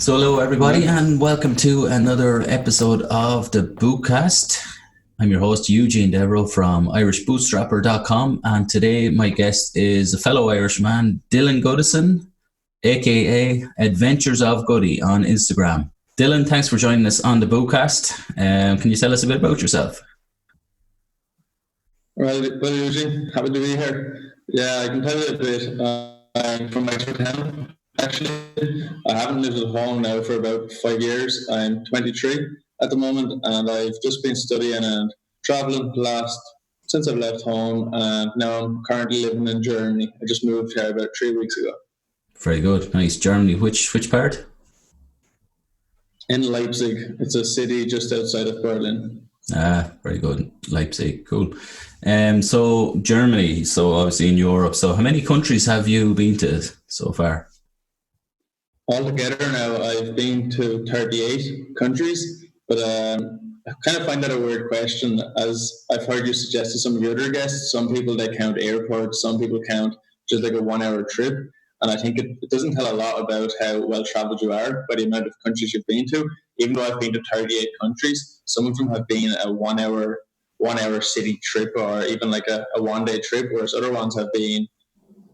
So hello everybody and welcome to another episode of the Bootcast. I'm your host Eugene Devereux from irishbootstrapper.com, and today my guest is a fellow Irishman, Dylan Goodison, aka Adventures of Goody on Instagram. Dylan, thanks for joining us on the Bootcast. Can you tell us a bit about yourself? Well, Eugene, happy to be here. Yeah, I can tell you a bit. I'm from Wexford. Actually, I haven't lived at home now for about 5 years. I'm 23 at the moment, and I've just been studying and traveling since I've left home, and now I'm currently living in Germany. I just moved here about 3 weeks ago. Very good, nice. Germany, which part? In Leipzig. It's a city just outside of Berlin. Ah, very good. Leipzig, cool. So Germany, so obviously in Europe. So how many countries have you been to so far? Altogether now, I've been to 38 countries, but I kind of find that a weird question, as I've heard you suggest to some of your other guests. Some people, they count airports, some people count just like a 1 hour trip, and I think it doesn't tell a lot about how well travelled you are by the amount of countries you've been to. Even though I've been to 38 countries, some of them have been a 1 hour city trip, or even like a 1 day trip, whereas other ones have been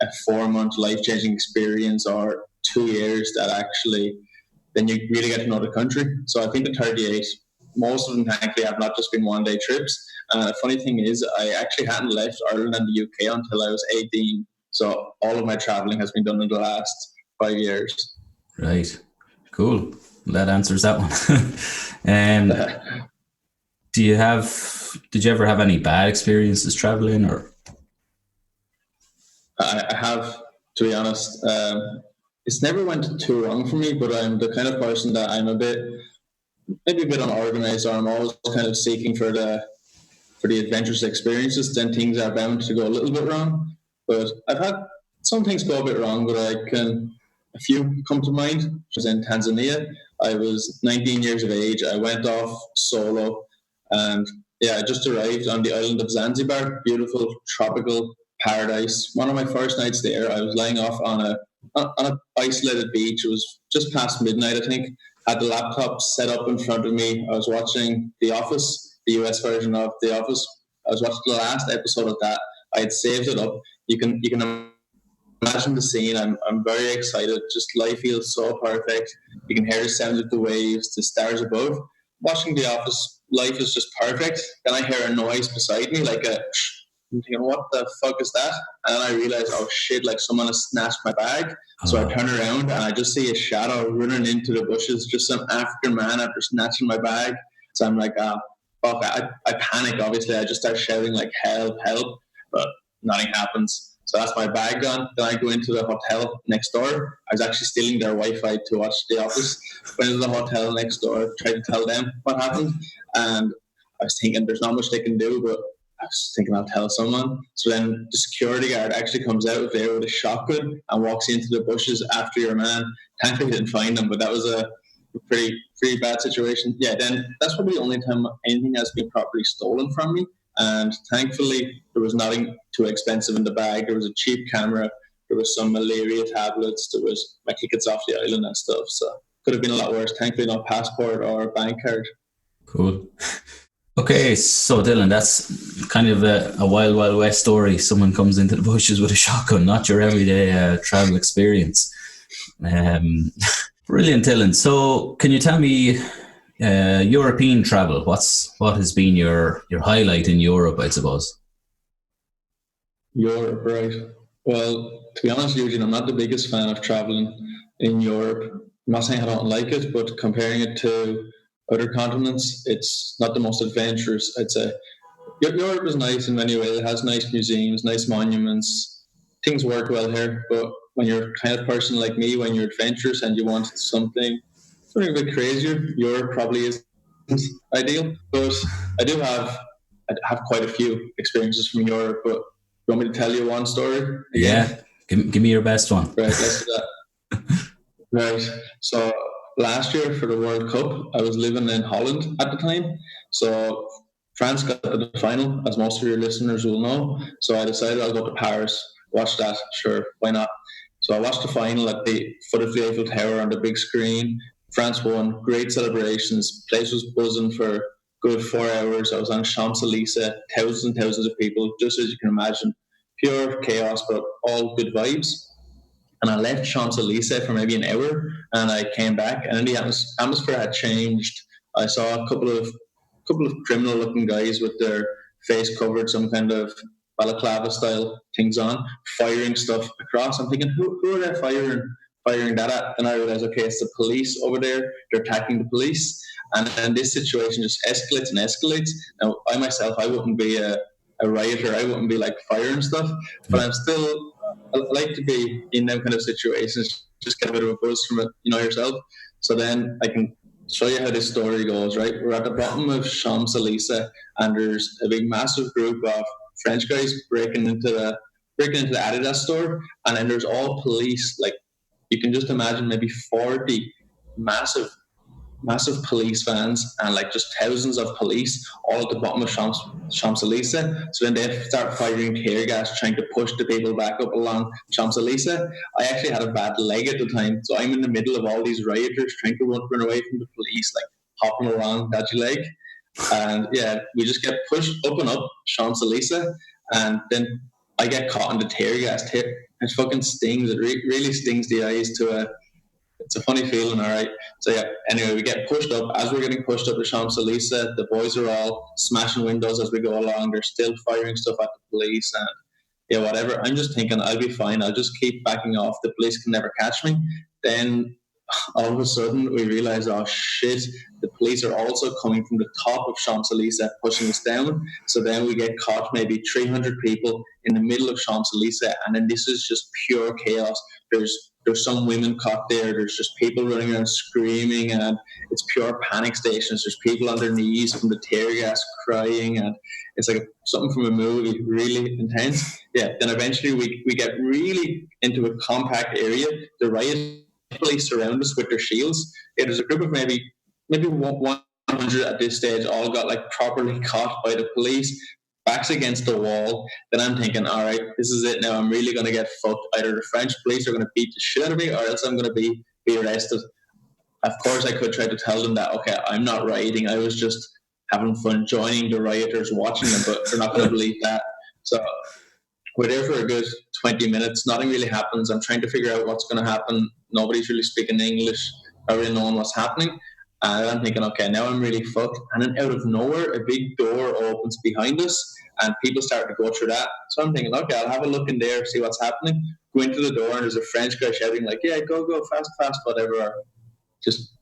a 4 month life-changing experience, or 2 years that actually then you really get to know the country. So I've been to 38. Most of them, thankfully, have not just been 1 day trips. The funny thing is, I actually hadn't left Ireland and the UK until I was 18. So all of my travelling has been done in the last 5 years. Right. Cool. That answers that one. Did you ever have any bad experiences traveling, or? I have, to be honest. It's never went too wrong for me, but I'm the kind of person that I'm maybe a bit unorganized, or I'm always kind of seeking for the adventurous experiences. Then things are bound to go a little bit wrong. But I've had some things go a bit wrong, but a few come to mind. I was in Tanzania. I was 19 years of age. I went off solo, and I just arrived on the island of Zanzibar. Beautiful tropical paradise. One of my first nights there, I was lying off on a isolated beach. It was just past midnight, I think. Had the laptop set up in front of me. I was watching The Office, the US version of The Office. I was watching the last episode of that. I had saved it up. You can imagine the scene. I'm very excited. Just life feels so perfect. You can hear the sound of the waves, the stars above. Watching The Office, life is just perfect. Then I hear a noise beside me, like I'm thinking, what the fuck is that? And then I realize, oh shit, like someone has snatched my bag. So I turn around and I just see a shadow running into the bushes, just some African man after snatching my bag. So I'm like, fuck, I panic, obviously. I just start shouting like, help, help, but nothing happens. So that's my bag gone. Then I go into the hotel next door. I was actually stealing their Wi-Fi to watch The Office. Went into the hotel next door, tried to tell them what happened. And I was thinking there's not much they can do, but I was thinking I'll tell someone. So then the security guard actually comes out there with a shotgun and walks into the bushes after your man. Thankfully, he didn't find him, but that was a pretty bad situation. Yeah, then that's probably the only time anything has been properly stolen from me. And thankfully, there was nothing too expensive in the bag. There was a cheap camera. There was some malaria tablets. There was my tickets off the island and stuff. So could have been a lot worse. Thankfully, no passport or bank card. Cool. Okay, so Dylan, that's kind of a wild, wild west story. Someone comes into the bushes with a shotgun, not your everyday travel experience. Brilliant, Dylan. So can you tell me European travel? What has been your highlight in Europe, I suppose? Europe, right. Well, to be honest, Eugene, I'm not the biggest fan of traveling in Europe. I'm not saying I don't like it, but comparing it to other continents, it's not the most adventurous, I'd say. Europe is nice in many ways. It has nice museums, nice monuments. Things work well here, but when you're kind of person like me, when you're adventurous and you want something a bit crazier, Europe probably isn't ideal. But I have quite a few experiences from Europe, but you want me to tell you one story? Again? Yeah, give me your best one. Right, let's do that. Right, so last year for the World Cup, I was living in Holland at the time. So France got to the final, as most of your listeners will know. So I decided I'll go to Paris, watch that. Sure, why not? So I watched the final at the foot of the Eiffel Tower on the big screen. France won, great celebrations. Place was buzzing for a good 4 hours. I was on Champs-Élysées, thousands and thousands of people, just as you can imagine. Pure chaos, but all good vibes. And I left Champs-Élysées for maybe an hour, and I came back, and the atmosphere had changed. I saw a couple of criminal-looking guys with their face covered, some kind of balaclava-style things on, firing stuff across. I'm thinking, who are they firing that at? And I realized, okay, it's the police over there. They're attacking the police, and then this situation just escalates and escalates. Now, I myself, I wouldn't be a rioter. I wouldn't be like firing stuff, but I'm still. I like to be in them kind of situations, just get a bit of a buzz from it, yourself. So then I can show you how this story goes, right? We're at the bottom of Champs-Élysées, and there's a big massive group of French guys breaking into the Adidas store, and then there's all police, like you can just imagine maybe 40 massive police vans and like just thousands of police all at the bottom of Champs-Élysées. So then they start firing tear gas, trying to push the people back up along Champs-Élysées. I actually had a bad leg at the time, so I'm in the middle of all these rioters trying to run away from the police, like hopping around dodgy leg. And yeah, we just get pushed up and up Champs-Élysées, and then I get caught in the tear gas. It fucking stings. It really stings the eyes it's a funny feeling, all right. So yeah, anyway, we get pushed up. As we're getting pushed up the Champs-Élysées, the boys are all smashing windows as we go along. They're still firing stuff at the police, and yeah, whatever. I'm just thinking I'll be fine. I'll just keep backing off. The police can never catch me. Then all of a sudden we realize, oh shit, the police are also coming from the top of Champs-Élysées pushing us down. So then we get caught, maybe 300 people in the middle of Champs-Élysées, and then this is just pure chaos. There's some women caught there. There's just people running around screaming, and it's pure panic stations. There's people on their knees from the tear gas crying, and it's like something from a movie, really intense. Yeah, then eventually we get really into a compact area. The riot police surround us with their shields. Yeah, there's a group of maybe 100 at this stage, all got like properly caught by the police, backs against the wall. Then I'm thinking, all right, this is it now. I'm really going to get fucked. Either the French police are going to beat the shit out of me, or else I'm going to be arrested. Of course, I could try to tell them that, okay, I'm not rioting. I was just having fun joining the rioters, watching them, but they're not going to believe that. So we're there for a good 20 minutes. Nothing really happens. I'm trying to figure out what's going to happen. Nobody's really speaking English. Not really knowing what's happening. And I'm thinking, okay, now I'm really fucked. And then out of nowhere, a big door opens behind us, and people start to go through that. So I'm thinking, okay, I'll have a look in there, see what's happening. Go into the door, and there's a French guy shouting like, yeah, go, fast, whatever. Just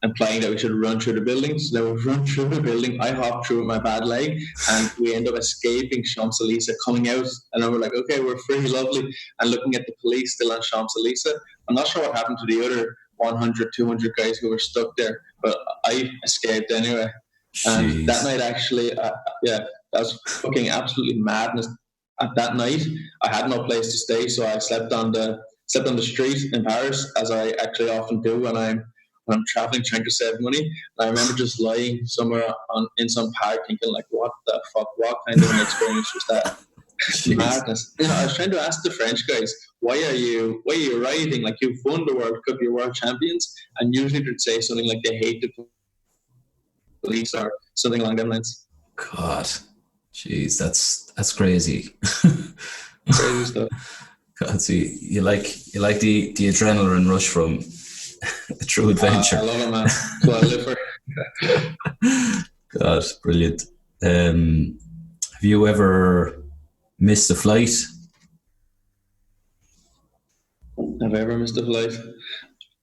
implying that we should run through the building. So then we run through the building. I hop through with my bad leg, and we end up escaping Champs-Élysées, coming out. And then we're like, okay, we're free, lovely. And looking at the police still on Champs-Élysées. I'm not sure what happened to the other 100, 200 guys who were stuck there, but I escaped anyway. And that night, actually, that was fucking absolutely madness. At that night, I had no place to stay, so I slept on the street in Paris, as I actually often do when I'm traveling, trying to save money. And I remember just lying somewhere in some park, thinking like, what the fuck? What kind of an experience was that? Madness. I was trying to ask the French guys, why are you rioting? Like, you've won the World Cup, you're world champions, and usually they'd say something like they hate the police or something along them lines. God, jeez, that's crazy. Crazy stuff. God, see, you like the adrenaline rush from a true adventure. I love it, man. That's what I live for. God, brilliant. Have you ever missed a flight? Have I ever missed a flight?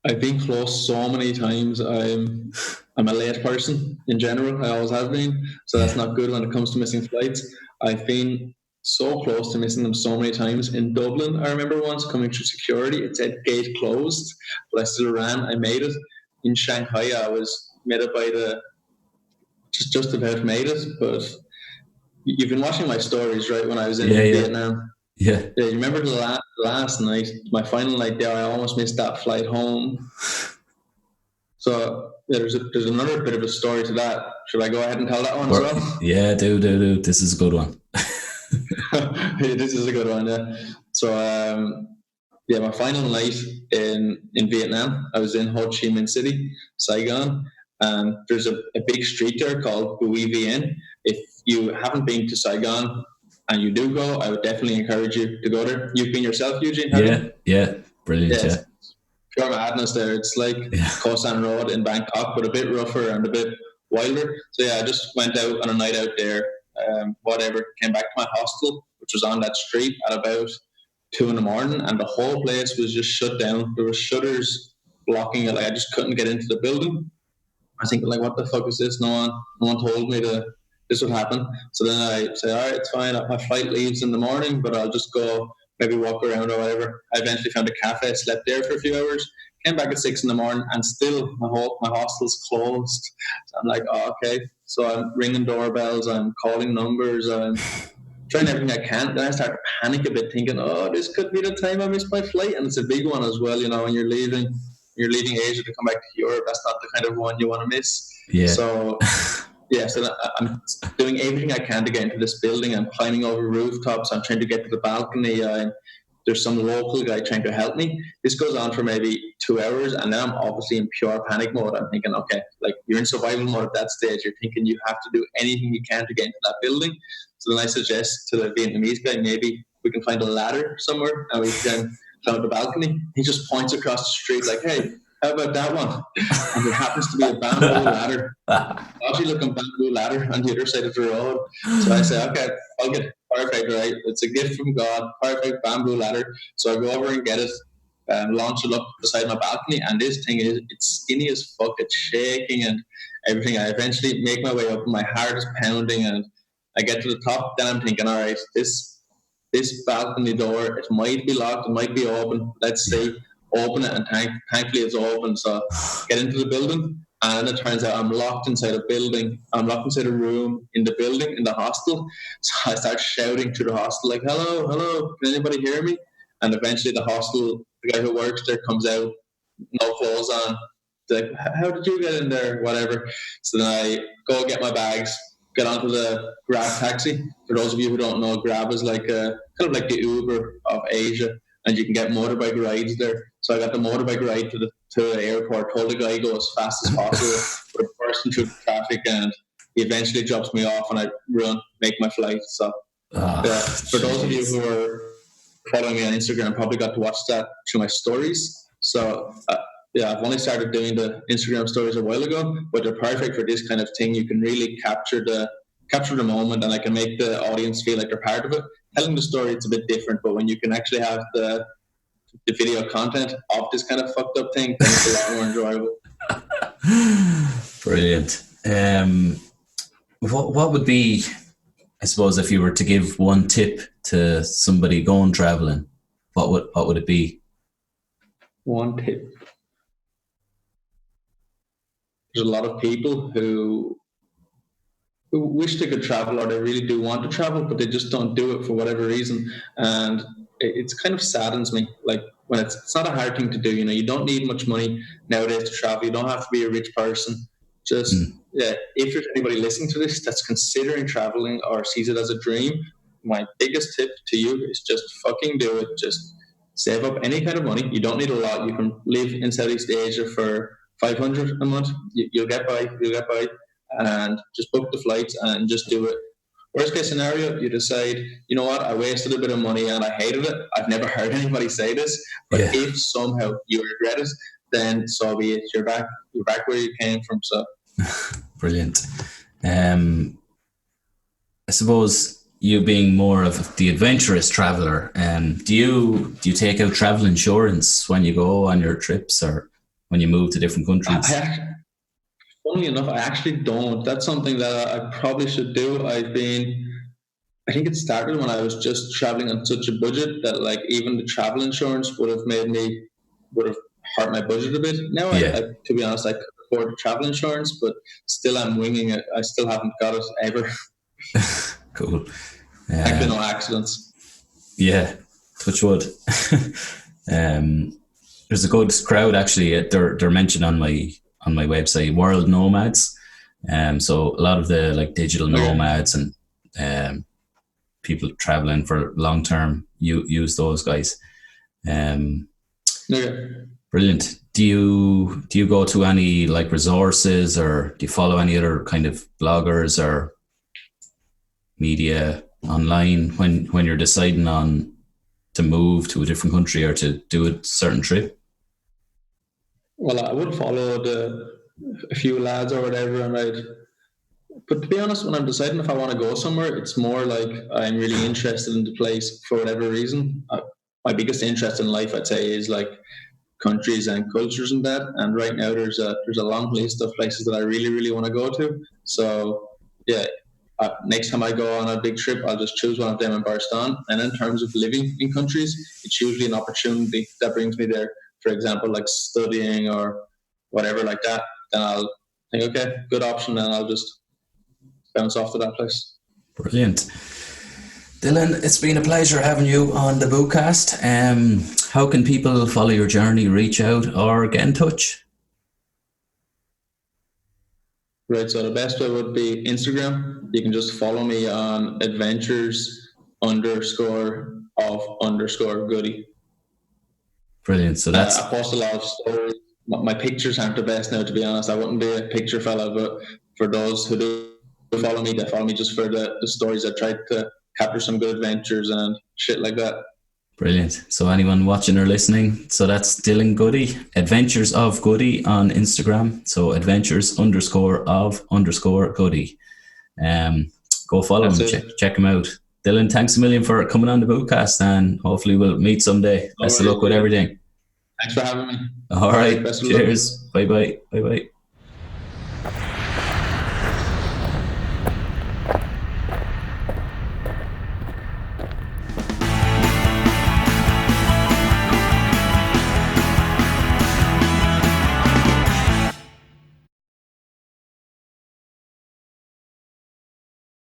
I've been close so many times. I'm a late person in general. I always have been. So that's not good when it comes to missing flights. I've been so close to missing them so many times. In Dublin, I remember once coming through security. It said gate closed, but I still ran. I made it. In Shanghai, I was made it by just about made it. But you've been watching my stories, right? When I was in Vietnam. Yeah. You remember the last night, my final night there, I almost missed that flight home. So there's another bit of a story to that. Should I go ahead and tell that one as well? Yeah, do. This is a good one. This is a good one, yeah. So, my final night in Vietnam, I was in Ho Chi Minh City, Saigon, and there's a big street there called Bui Vien. If you haven't been to Saigon and you do go, I would definitely encourage you to go there. You've been yourself, Eugene, have you? Yeah, brilliant, Yes. Pure madness there. It's like Koh San Road in Bangkok, but a bit rougher and a bit wilder. So yeah, I just went out on a night out there, came back to my hostel, which was on that street at about 2 in the morning, and the whole place was just shut down. There were shutters blocking it. Like I just couldn't get into the building. I was thinking, like, what the fuck is this? No one told me this would happen. So then I said, all right, it's fine. My flight leaves in the morning, but I'll just go maybe walk around or whatever. I eventually found a cafe, slept there for a few hours, came back at 6 in the morning, and still my hostel's closed. So I'm like, oh, okay. So I'm ringing doorbells, I'm calling numbers, I'm trying everything I can. Then I start to panic a bit, thinking, oh, this could be the time I miss my flight. And it's a big one as well, when you're leaving Asia to come back to Europe. That's not the kind of one you want to miss. Yeah. So so I'm doing everything I can to get into this building. I'm climbing over rooftops. I'm trying to get to the balcony. There's some local guy trying to help me. This goes on for maybe 2 hours, and then I'm obviously in pure panic mode. I'm thinking, okay, like you're in survival mode at that stage. You're thinking you have to do anything you can to get into that building. So then I suggest to the Vietnamese guy, maybe we can find a ladder somewhere and we can climb the balcony. He just points across the street like, hey, how about that one? And there happens to be a bamboo ladder, dodgy looking bamboo ladder on the other side of the road. So I say, okay, I'll get it. Perfect, right? It's a gift from God. Perfect bamboo ladder. So I go over and get it, launch it up beside my balcony, and this thing it's skinny as fuck. It's shaking and everything. I eventually make my way up, and my heart is pounding, and I get to the top. Then I'm thinking, all right, this balcony door, it might be locked, it might be open. Let's see. Open it, and thankfully it's open. So get into the building, and it turns out I'm locked inside a building. I'm locked inside a room in the building, in the hostel. So I start shouting to the hostel, like, hello, can anybody hear me? And eventually the guy who works there comes out, no clothes on. He's like, how did you get in there? Whatever. So then I go get my bags, get onto the Grab taxi. For those of you who don't know, Grab is like kind of like the Uber of Asia, and you can get motorbike rides there. So I got the motorbike ride to the airport, told the guy go as fast as possible, but bursting through the traffic, and he eventually drops me off, and I make my flight. So for those of you who are following me on Instagram, probably got to watch that through my stories. So I've only started doing the Instagram stories a while ago, but they're perfect for this kind of thing. You can really capture the moment, and I can make the audience feel like they're part of it. Telling the story, it's a bit different, but when you can actually have the video content of this kind of fucked up thing, it's a lot more enjoyable. Brilliant. What would be, I suppose, if you were to give one tip to somebody going traveling, what would it be? One tip. There's a lot of people who wish they could travel, or they really do want to travel, but they just don't do it for whatever reason. And it's kind of saddens me. Like, when it's not a hard thing to do. You don't need much money nowadays to travel. You don't have to be a rich person. Just if there's anybody listening to this that's considering traveling or sees it as a dream, my biggest tip to you is just fucking do it. Just save up any kind of money. You don't need a lot. You can live in Southeast Asia for $500 a month. You'll get by, and just book the flights and just do it. Worst case scenario, you decide, you know what, I wasted a bit of money and I hated it. I've never heard anybody say this, but if somehow you regret it, then so be it. You're back where you came from. So brilliant. I suppose you being more of the adventurous traveler, do you take out travel insurance when you go on your trips or when you move to different countries? Funnily enough, I actually don't. That's something that I probably should do. I think it started when I was just traveling on such a budget that, like, even the travel insurance would have hurt my budget a bit. Now, I, to be honest, I could afford travel insurance, but still I'm winging it. I still haven't got it ever. Cool. Actually, no accidents. Yeah, touch wood. There's a good crowd actually. They're mentioned on my website, World Nomads. So a lot of the like digital nomads and people traveling for long term use those guys. Okay. Brilliant. Do you go to any like resources, or do you follow any other kind of bloggers or media online when you're deciding on to move to a different country or to do a certain trip? Well, I would follow a few lads or whatever, but to be honest, when I'm deciding if I want to go somewhere, it's more like I'm really interested in the place for whatever reason. My biggest interest in life, I'd say, is like countries and cultures and that. And right now, there's a long list of places that I really, really want to go to. So yeah, next time I go on a big trip, I'll just choose one of them and burst on. And in terms of living in countries, it's usually an opportunity that brings me there. For example, like studying or whatever like that. Then I'll think, okay, good option, and I'll just bounce off to that place. Brilliant. Dylan, it's been a pleasure having you on the Bootcast. How can people follow your journey, reach out, or get in touch? Right, so the best way would be Instagram. You can just follow me on adventures_of_Goody. Brilliant. So that's I post a lot of stories. My pictures aren't the best now, to be honest. I wouldn't be a picture fella, but for those who do follow me, they follow me just for the stories. I tried to capture some good adventures and shit like that. brilliant. So anyone watching or listening, so that's Dylan Goody, Adventures of Goody on Instagram. So adventures_of_Goody. Go follow him, check him out. Dylan, thanks a million for coming on the Bootcast, and hopefully we'll meet someday. Best of luck with everything. Thanks for having me. All right. Cheers. Bye bye. Bye bye.